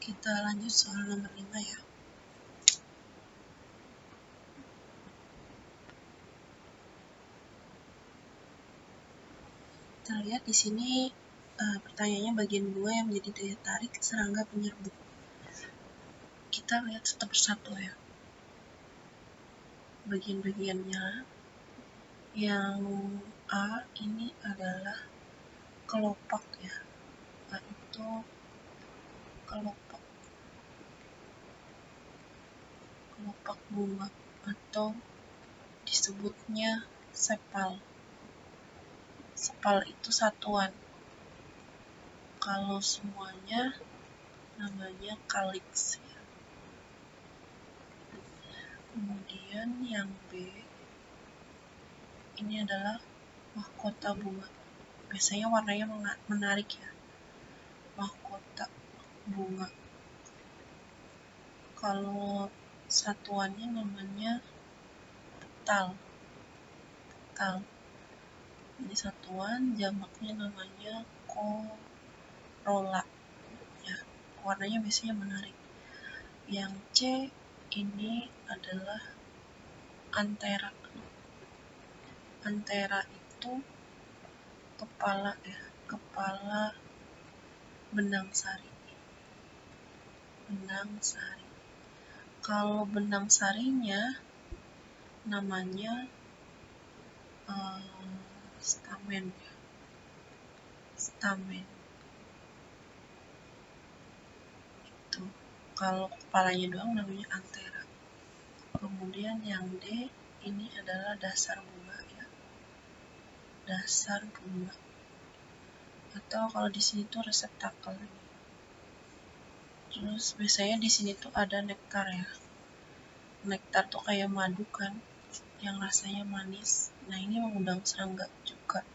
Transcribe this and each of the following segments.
Kita lanjut soal nomor 5 ya. Kita lihat di sini pertanyaannya bagian 2 yang menjadi daya tarik serangga penyerbuk. Kita lihat satu persatu ya. Bagian-bagiannya. Yang A ini adalah kelopak ya. A itu kelopak bunga atau disebutnya sepal. Sepal itu satuan. Kalau semuanya namanya kaliks ya. Kemudian yang B ini adalah mahkota bunga. Biasanya warnanya menarik ya. Mahkota bunga. Kalau satuannya namanya petal. Ini satuan, jamaknya namanya corolla ya. Warnanya biasanya menarik. Yang C ini adalah anthera. Anthera itu kepala ya, kepala benang sari. Kalau benang sarinya namanya stamen. Itu. Kalau kepalanya doang namanya anthera. Kemudian yang D ini adalah dasar bunga ya. Dasar bunga. Atau kalau di sini tuh reseptakel. Terus biasanya di sini tuh ada nektar ya. Nektar tuh kayak madu kan, yang rasanya manis. Nah, ini mengundang serangga juga.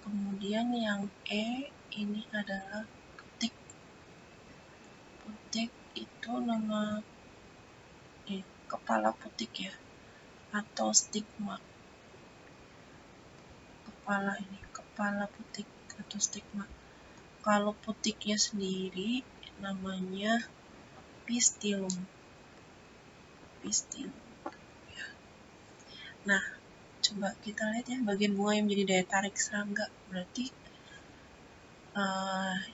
Kemudian yang E ini adalah putik. Putik itu nama kepala putik ya, atau stigma. Kepala putik atau stigma. Kalau putiknya sendiri namanya pistilum. Ya. Nah, coba kita lihat ya bagian bunga yang menjadi daya tarik serangga. Berarti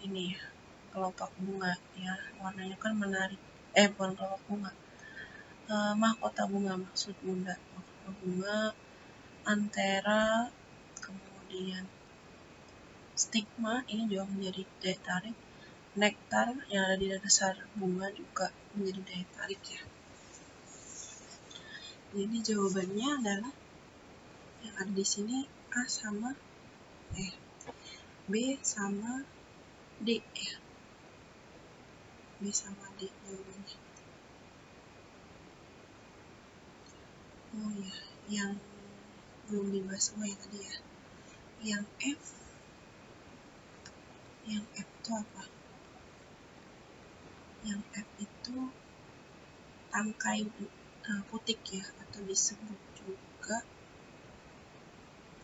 ini ya, kelopak bunga ya, warnanya kan menarik. Bukan kelopak bunga. Mahkota bunga maksud Bunda. Mahkota bunga, anthera, kemudian stigma ini juga menjadi daya tarik. Nektar yang ada di dasar bunga juga menjadi daya tarik ya. Jadi jawabannya adalah yang ada di sini B sama D ya. B sama D jawabannya. Oh ya, yang belum dibahas semua ya tadi ya. Yang F itu apa? Yang F itu tangkai putik ya, atau disebut juga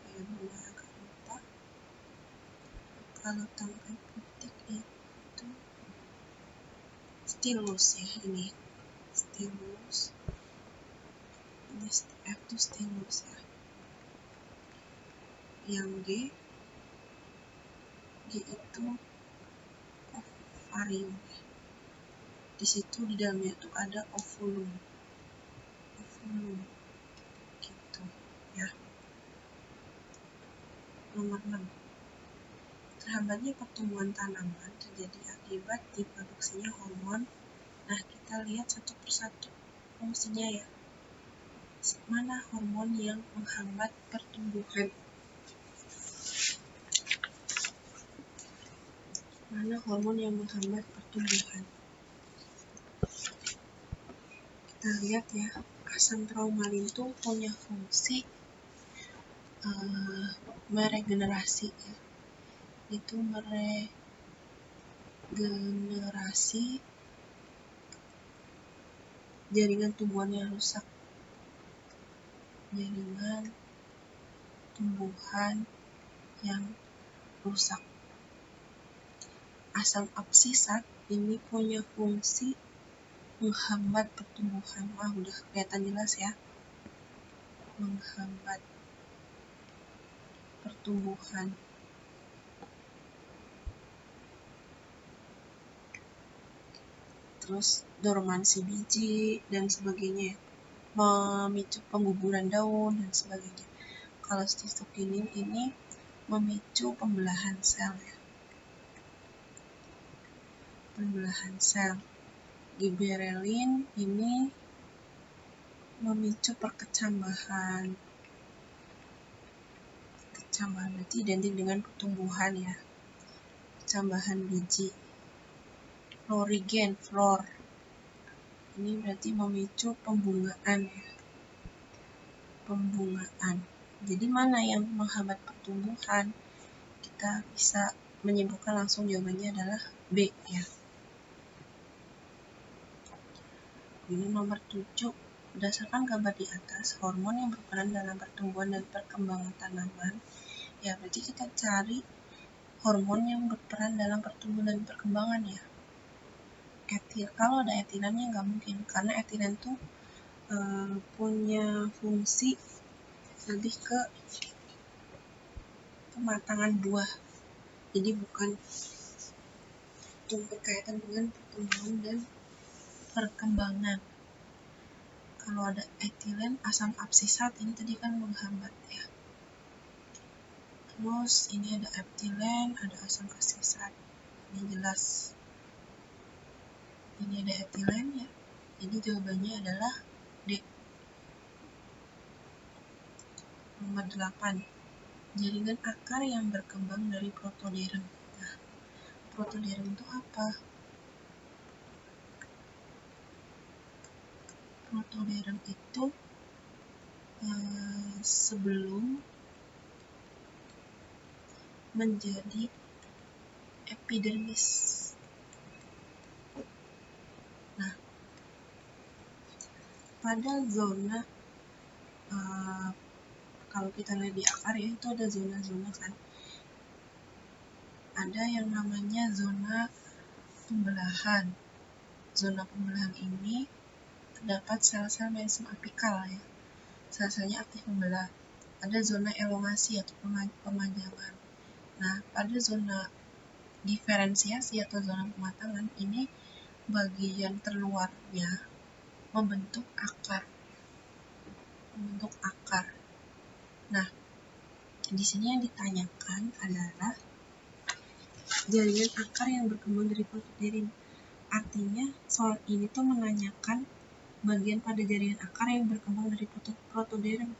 kayak bunga agak lupa. Kalau tangkai putik itu stilus ya, ini stilus. Ini F itu stilus ya. Yang G itu ovarium ya. Di situ di dalamnya itu ada ovulum gitu ya. Nomor 6, terhambatnya pertumbuhan tanaman terjadi akibat diproduksinya hormon. Nah, kita lihat satu persatu fungsinya ya. Mana hormon yang menghambat pertumbuhan? Kita lihat ya, asam traumalin itu punya fungsi meregenerasi ya. Itu meregenerasi jaringan tumbuhan yang rusak. Asam absisat ini punya fungsi menghambat pertumbuhan. Wah, udah kelihatan jelas ya. Menghambat pertumbuhan. Terus dormansi biji dan sebagainya, memicu pengguguran daun dan sebagainya. Kalau citokinin ini memicu pembelahan sel ya. Pembelahan sel. Giberellin ini memicu perkecambahan. Perkecambahan berarti identik dengan pertumbuhan ya. Perkecambahan biji. Florigen, flor. Ini berarti memicu pembungaan ya. Pembungaan. Jadi mana yang menghambat pertumbuhan? Kita bisa menyimpulkan langsung jawabannya adalah B ya. Ini nomor 7. Berdasarkan gambar di atas, hormon yang berperan dalam pertumbuhan dan perkembangan tanaman. Ya, berarti kita cari hormon yang berperan dalam pertumbuhan dan perkembangan ya. Kalau ada etilennya nggak mungkin, karena etilen tuh punya fungsi lebih ke pematangan buah. Jadi bukan berkaitan dengan pertumbuhan dan perkembangan. Kalau ada etilen, asam absisat ini tadi kan menghambat ya. Terus ini ada etilen, ada asam absisat. Ini jelas. Ini ada etilen ya. Jadi jawabannya adalah D. Nomor 8. Jaringan akar yang berkembang dari protoderm. Nah, protoderm itu apa? Protoderm itu sebelum menjadi epidermis. Nah, pada zona kalau kita lihat di akar ya, itu ada zona-zona kan. Ada yang namanya zona pembelahan. Zona pembelahan ini terdapat sel-sel merisem apikal ya. Sel-selnya aktif membelah. Ada zona elongasi atau pemanjangan. Nah, pada zona diferensiasi atau zona pematangan ini bagian terluarnya membentuk akar. Nah, di sini yang ditanyakan adalah jaringan akar yang berkembang dari protoderm. Artinya soal ini tuh menanyakan bagian pada jaringan akar yang berkembang dari protoderm.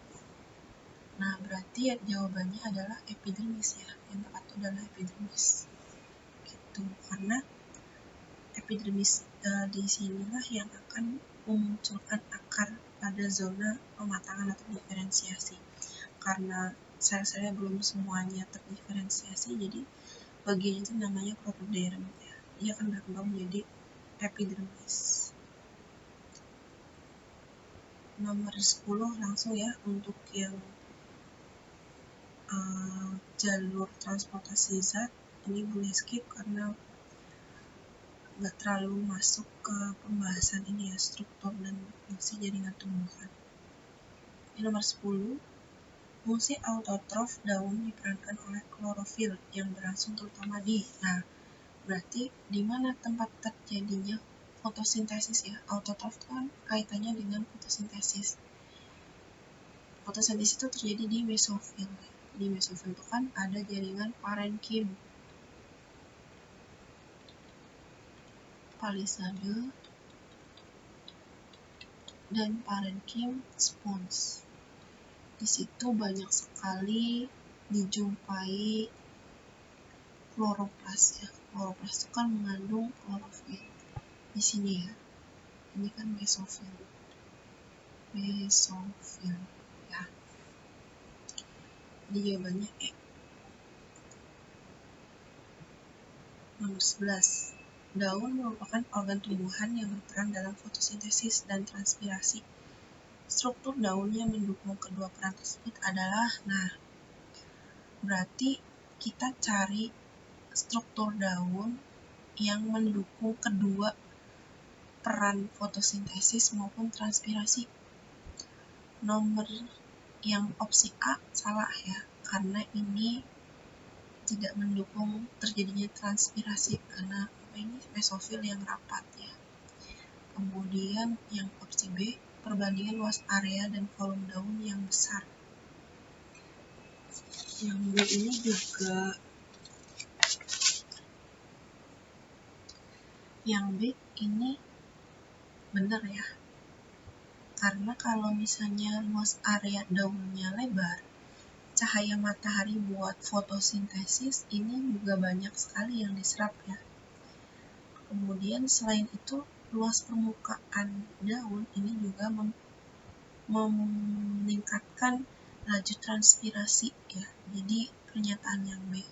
Nah, berarti ya, jawabannya adalah epidermis ya. Yang tepat itu adalah epidermis. Gitu. Karena epidermis di sinilah yang akan memunculkan akar pada zona pematangan atau diferensiasi. Karena sel-selnya belum semuanya terdiferensiasi, jadi bagian itu namanya protoderm ya. Dia akan berkembang menjadi epidermis. Nomor 10 langsung ya, untuk yang jalur transportasi zat ini boleh skip karena nggak terlalu masuk ke pembahasan ini ya, struktur dan fungsi jaringan tumbuhan. Ini nomor 10. Fungsi autotrof daun diperankan oleh klorofil yang berlangsung terutama di. Nah, berarti di mana tempat terjadinya fotosintesis ya. Autotrof itu kan kaitannya dengan fotosintesis. Fotosintesis itu terjadi di mesofil. Di mesofil itu kan ada jaringan parenkim, palisade, dan parenkim spons. Di situ banyak sekali dijumpai kloroplas ya. Kloroplas itu kan mengandung klorofil. Di sini ya. Ini kan mesofil. Mesofil ya. Jadi jawabannya E. Nomor 11. Daun merupakan organ tumbuhan yang berperan dalam fotosintesis dan transpirasi. Struktur daun yang mendukung kedua peran tersebut adalah, nah, berarti kita cari struktur daun yang mendukung kedua peran fotosintesis maupun transpirasi. Nomor yang opsi A salah ya, karena ini tidak mendukung terjadinya transpirasi karena ini mesofil yang rapat ya. Kemudian yang opsi B, perbandingan luas area dan volume daun yang besar. Yang B ini juga, yang B ini benar ya, karena kalau misalnya luas area daunnya lebar, cahaya matahari buat fotosintesis ini juga banyak sekali yang diserap ya. Kemudian selain itu, luas permukaan daun ini juga meningkatkan laju transpirasi ya. Jadi pernyataan yang B,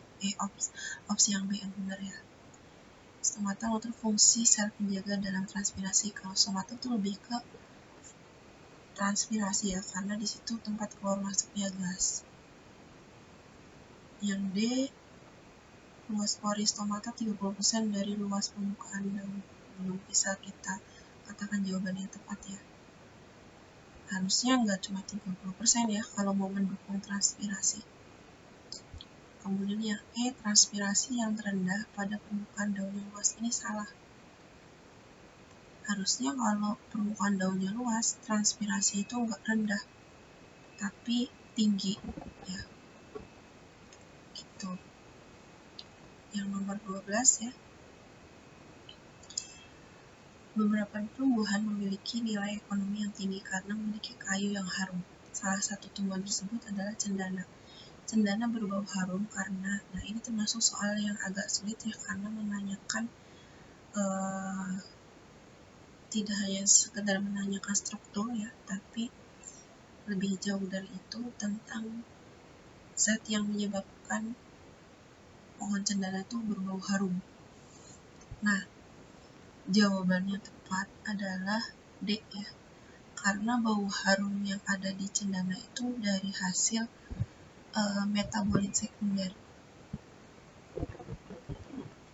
opsi yang B yang benar ya. Stomata merupakan fungsi sel penjaga dalam transpirasi. Kalau stomata itu lebih ke transpirasi ya, karena di situ tempat keluar masuknya gas. Yang D, luas pori stomata 30% dari luas permukaan daun. Belum bisa kita katakan jawabannya tepat ya. Harusnya nggak cuma 30% ya kalau mau mendukung transpirasi. Kemudian yang E, transpirasi yang terendah pada permukaan daun yang luas ini salah. Harusnya kalau permukaan daunnya luas, transpirasi itu nggak rendah, tapi tinggi ya. Gitu. Yang nomor 12 ya. Beberapa tumbuhan memiliki nilai ekonomi yang tinggi karena memiliki kayu yang harum. Salah satu tumbuhan tersebut adalah cendana. Cendana berbau harum karena, nah ini termasuk soal yang agak sulit ya, karena menanyakan tidak hanya sekedar menanyakan struktur ya, tapi lebih jauh dari itu tentang zat yang menyebabkan pohon cendana itu berbau harum. Nah, jawabannya tepat adalah D ya, karena bau harum yang ada di cendana itu dari hasil metabolit sekunder.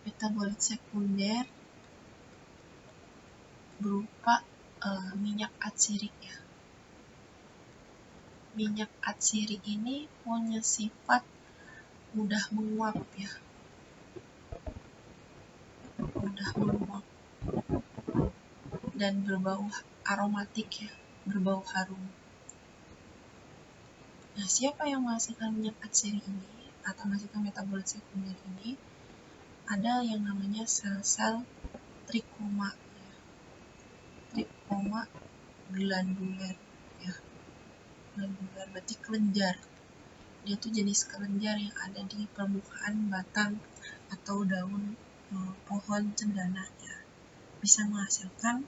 Metabolit sekunder berupa minyak atsiri ya. Minyak atsiri ini punya sifat mudah menguap ya. Mudah menguap dan berbau aromatik ya, berbau harum. Nah, siapa yang menghasilkan minyak atsiri ini atau menghasilkan metabolit sekunder ini? Ada yang namanya sel-sel trikoma ya. Trikoma glandular ya. Glandular berarti kelenjar. Dia tuh jenis kelenjar yang ada di permukaan batang atau daun pohon cendana ya. Bisa menghasilkan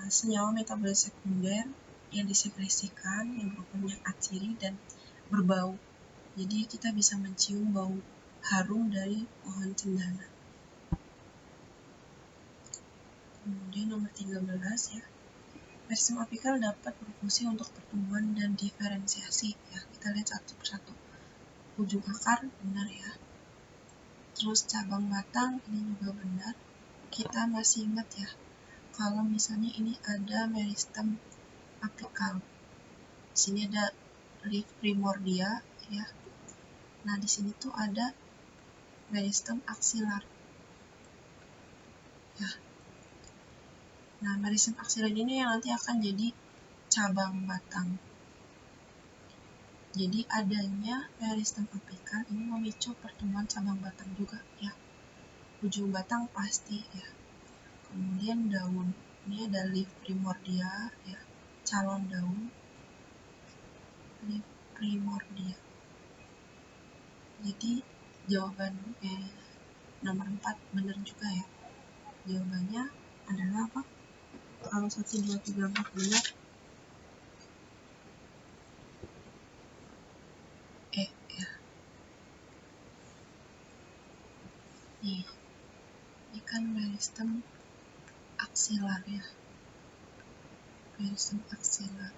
senyawa metabolit sekunder yang disekresikan yang berupa minyak atsiri dan berbau. Jadi kita bisa mencium bau harum dari pohon cendana. Kemudian nomor 13 ya. Meristem apikal dapat berfungsi untuk pertumbuhan dan diferensiasi ya. Kita lihat satu persatu. Ujung akar benar ya. Terus cabang batang ini juga benar. Kita masih ingat ya, kalau misalnya ini ada meristem apikal. Di sini ada leaf primordia ya. Nah, di sini tuh ada meristem aksilar. Ya. Nah, meristem aksilar ini yang nanti akan jadi cabang batang. Jadi adanya meristem apikal ini memicu pertumbuhan cabang batang juga ya. Ujung batang pasti ya. Kemudian daun, ini ada leaf primordia ya, calon daun, leaf primordia. Jadi jawaban nomor 4 benar juga ya. Jawabannya adalah apa? Kalau 1, 2, 3, 4 benar, E ya. Nih, ini kan meristem aksilar ya. Meristem aksilar.